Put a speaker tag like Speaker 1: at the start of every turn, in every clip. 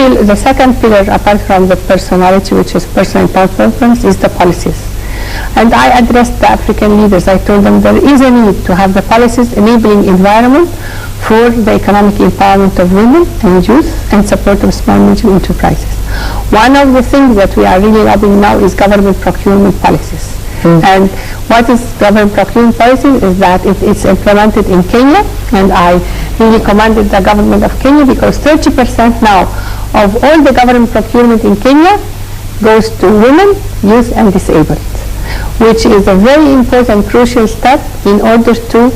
Speaker 1: the second pillar, apart from the personality, which is personal preference, is the policies. And I addressed the African leaders. I told them there is a need to have the policies enabling environment for the economic empowerment of women and youth and support of small and medium enterprises. One of the things that we are really lobbying now is government procurement policies. And what is government procurement policy is that it's implemented in Kenya, and I really commended the government of Kenya because 30% now of all the government procurement in Kenya goes to women, youth and disabled, which is a very important, crucial step in order to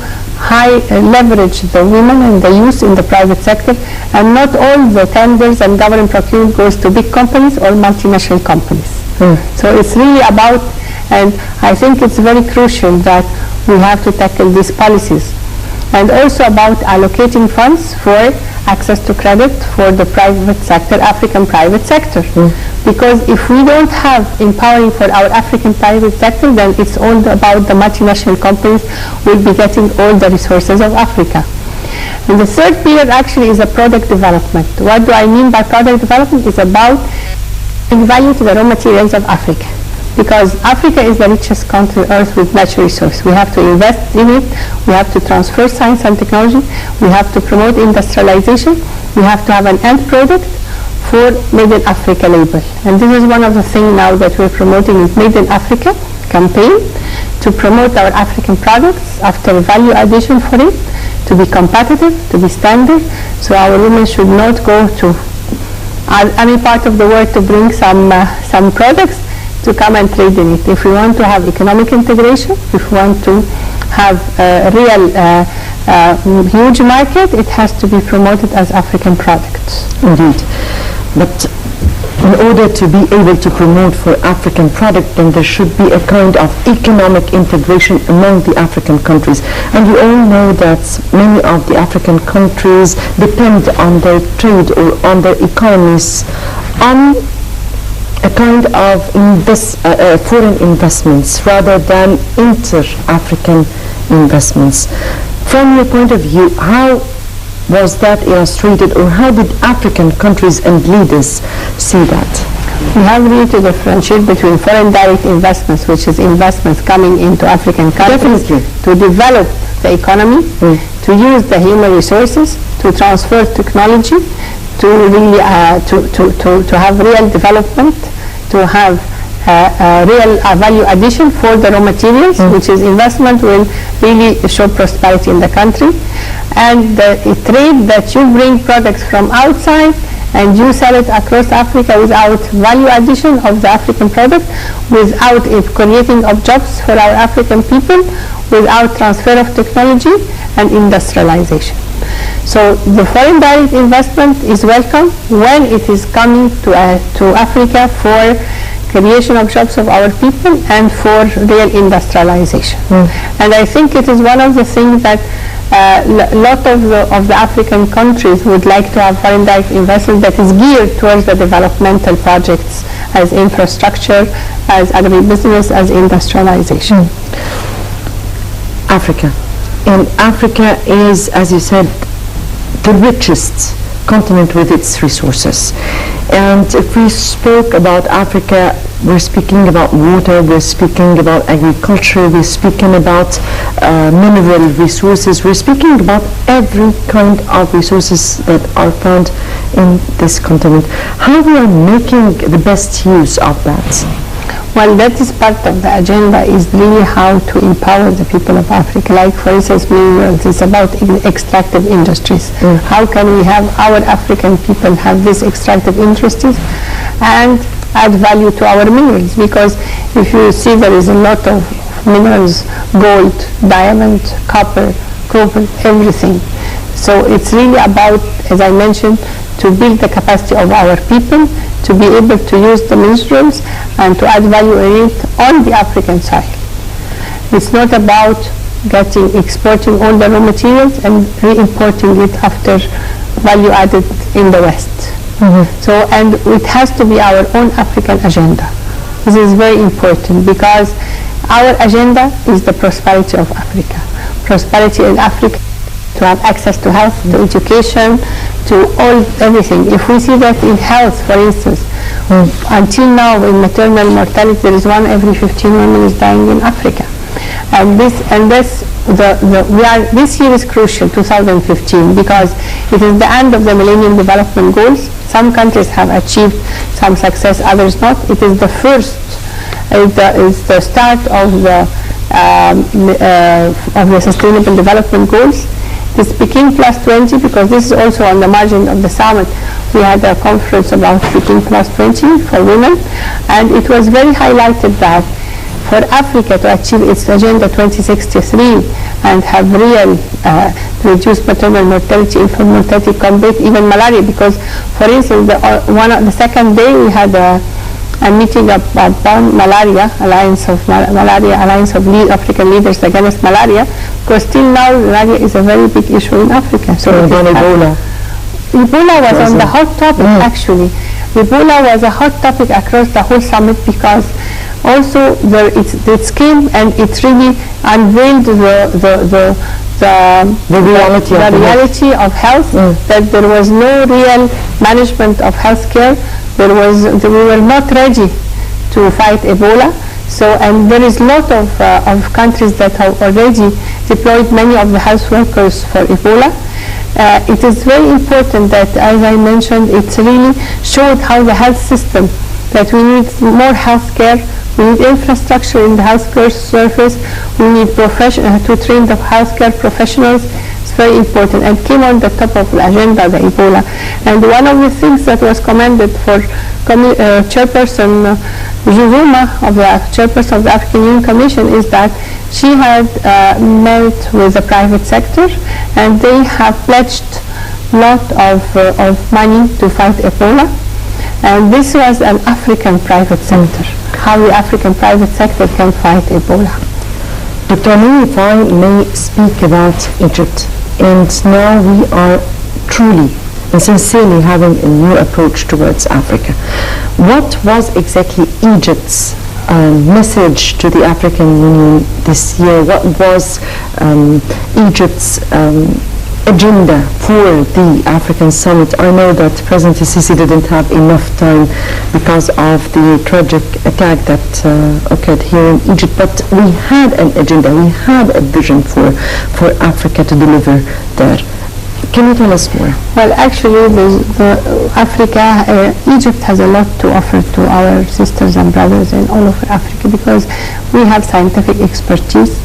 Speaker 1: leverage the women and the youth in the private sector, and not all the tenders and government procurement goes to big companies or multinational companies. So it's really about, and I think it's very crucial that we have to tackle these policies, and also about allocating funds for access to credit for the private sector, African private sector. Because if we don't have empowering for our African private sector, then it's all about the multinational companies will be getting all the resources of Africa. And the third pillar actually is a product development. What do I mean by product development? It's about giving value to the raw materials of Africa. Because Africa is the richest country on earth with natural resources. We have to invest in it. We have to transfer science and technology. We have to promote industrialization. We have to have an end product for Made in Africa label. And this is one of the things now that we're promoting is Made in Africa campaign to promote our African products after value addition for it, to be competitive, to be standard. So our women should not go to any part of the world to bring some products to come and trade in it. If we want to have economic integration, if we want to have a real huge market, it has to be promoted as African products.
Speaker 2: Indeed. But in order to be able to promote for African product, then there should be a kind of economic integration among the African countries. And you all know that many of the African countries depend on their trade or on their economies on a kind of foreign investments rather than inter-African investments. From your point of view, how was that illustrated, or how did African countries and leaders see that?
Speaker 1: We have really to differentiate between foreign direct investments, which is investments coming into African countries to develop the economy, to use the human resources, to transfer technology, to really to have real development, to have real value addition for the raw materials, which is investment will really show prosperity in the country. And the trade that you bring products from outside and you sell it across Africa without value addition of the African product, without it creating of jobs for our African people, without transfer of technology and industrialization. So the foreign direct investment is welcome when it is coming to Africa for creation of jobs of our people and for real industrialization. And I think it is one of the things that a lot of the African countries would like to have foreign direct investment that is geared towards the developmental projects as infrastructure, as agribusiness, as industrialization.
Speaker 2: Africa. And Africa is, as you said, the richest continent with its resources. And if we spoke about Africa, we're speaking about water, we're speaking about agriculture, we're speaking about mineral resources, we're speaking about every kind of resources that are found in this continent. How we are making the best use of that?
Speaker 1: Well, that is part of the agenda, is really how to empower the people of Africa. Like, for instance, minerals, it's about extractive industries. How can we have our African people have these extractive industries and add value to our minerals? Because if you see, there is a lot of minerals, gold, diamond, copper, cobalt, everything. So it's really about, as I mentioned, to build the capacity of our people to be able to use the minerals and to add value in it on the African side. It's not about exporting all the raw materials and re-importing it after value added in the West. So, and it has to be our own African agenda. This is very important because our agenda is the prosperity of Africa. Prosperity in Africa to have access to health, to education, to everything. If we see that in health, for instance, until now in maternal mortality, there is 1 every 15 women is dying in Africa. This year is crucial, 2015, because it is the end of the Millennium Development Goals. Some countries have achieved some success, others not. It is the first, is the start of the Sustainable Development Goals. This Peking Plus 20, because this is also on the margin of the summit. We had a conference about Peking Plus 20 for women, and it was very highlighted that for Africa to achieve its Agenda 2063 and have real reduced maternal mortality, infant mortality, combat even malaria, because for instance, the second day we had a meeting about malaria, Alliance of African Leaders Against Malaria, because till now malaria is a very big issue in Africa.
Speaker 2: So Ebola
Speaker 1: was on the hot topic actually. Ebola was a hot topic across the whole summit, because also it came and it really unveiled the reality of health, that there was no real management of healthcare. We were not ready to fight Ebola. So, and there is a lot of countries that have already deployed many of the health workers for Ebola. It is very important that, as I mentioned, it really showed how the health system, that we need more health care, we need infrastructure in the healthcare service, we need to train the healthcare professionals. It's very important, and came on the top of the agenda, the Ebola. And one of the things that was commended for Chairperson Zuma, Chairperson of the African Union Commission, is that she had met with the private sector, and they have pledged a lot of money to fight Ebola. And this was an African private sector, how the African private sector can fight Ebola.
Speaker 2: Dr. Amini, if I may speak about Egypt, and now we are truly and sincerely having a new approach towards Africa. What was exactly Egypt's message to the African Union this year? What was Egypt's agenda for the African Summit? I know that President Sisi didn't have enough time because of the tragic attack that occurred here in Egypt, but we had an agenda, we had a vision for Africa to deliver there. Can you tell us more?
Speaker 1: Well, actually, Egypt has a lot to offer to our sisters and brothers in all over Africa, because we have scientific expertise.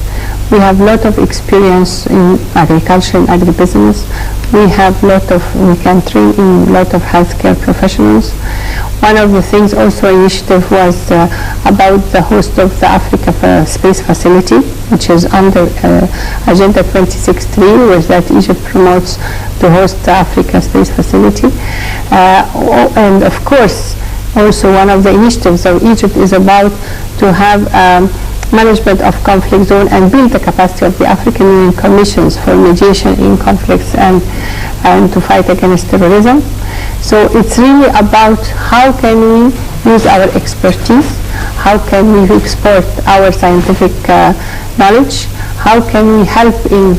Speaker 1: We have a lot of experience in agriculture and agribusiness. We can train in a lot of healthcare professionals. One of the things also initiative was about the host of the Africa Space Facility, which is under Agenda 2063, which that Egypt promotes to host the Africa Space Facility. And of course, also one of the initiatives of Egypt is about to have management of conflict zone and build the capacity of the African Union commissions for mediation in conflicts and to fight against terrorism. So it's really about how can we use our expertise, how can we export our scientific knowledge, how can we help in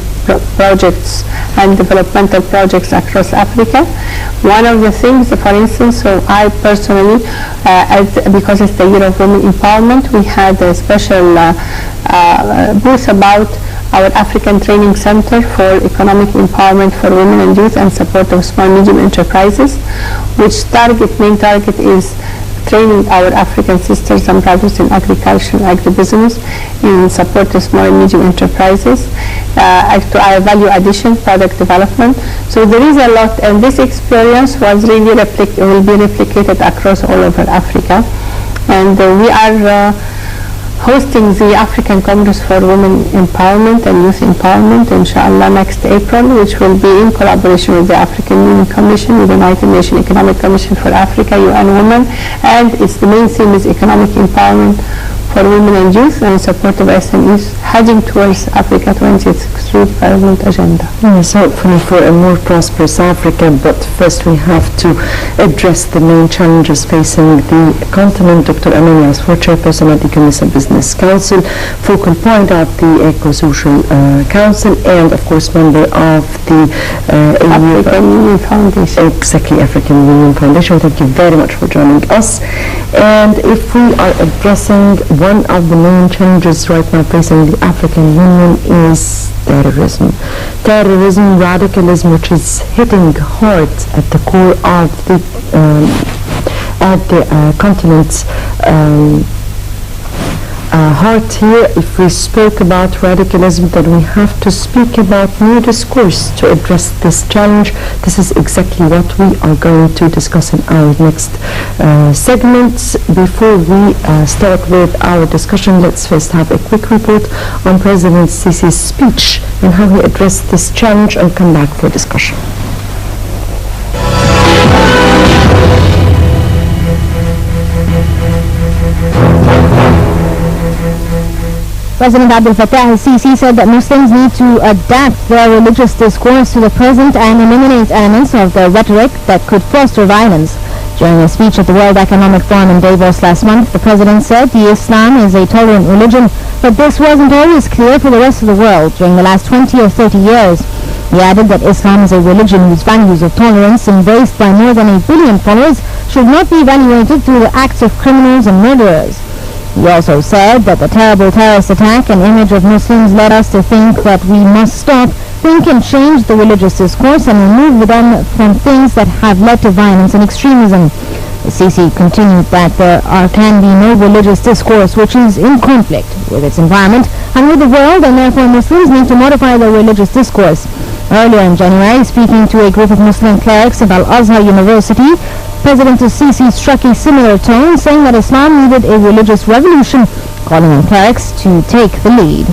Speaker 1: projects and developmental projects across Africa. One of the things, for instance, so I personally, because it's the Year of Women Empowerment, we had a special booth about our African Training Center for Economic Empowerment for Women and Youth and support of small and medium enterprises, which main target is training our African sisters and brothers in agriculture and agribusiness in support of small and medium enterprises, to value addition, product development. So there is a lot, and this experience was really will be replicated across all over Africa. And we are hosting the African Congress for Women Empowerment and Youth Empowerment, inshallah, next April, which will be in collaboration with the African Union Commission, with the United Nations Economic Commission for Africa, UN Women, and the main theme is economic empowerment for women and youth and support of SMEs heading towards Africa 2063. Domestically Development Agenda.
Speaker 2: Yes, hopefully for a more prosperous Africa, but first we have to address the main challenges facing the continent. Dr. Amina Asfour, Chairperson of the Economic Business Council, focal point of the Eco-Social Council, and of course member of the
Speaker 1: African Union Foundation.
Speaker 2: Exactly, African Union Foundation. Thank you very much for joining us. And if we are addressing one of the main challenges right now facing the African Union is terrorism. Terrorism, radicalism, which is hitting hard at the core of the continent's heart here. If we spoke about radicalism, then we have to speak about new discourse to address this challenge. This is exactly what we are going to discuss in our next segments. Before we start with our discussion, let's first have a quick report on President Sisi's speech and how he addressed this challenge, and come back for discussion.
Speaker 3: President Abdel Fattah al-Sisi said that Muslims need to adapt their religious discourse to the present and eliminate elements of the rhetoric that could foster violence. During a speech at the World Economic Forum in Davos last month, the president said Islam is a tolerant religion, but this wasn't always clear for the rest of the world during the last 20 or 30 years. He added that Islam is a religion whose values of tolerance, embraced by more than 1 billion followers, should not be evaluated through the acts of criminals and murderers. He also said that the terrible terrorist attack and image of Muslims led us to think that we must stop, think and change the religious discourse and remove them from things that have led to violence and extremism. The Sisi continued that there can be no religious discourse which is in conflict with its environment and with the world, and therefore Muslims need to modify their religious discourse. Earlier in January, speaking to a group of Muslim clerics at Al-Azhar University, President Sisi struck a similar tone, saying that Islam needed a religious revolution, calling on clerics to take the lead.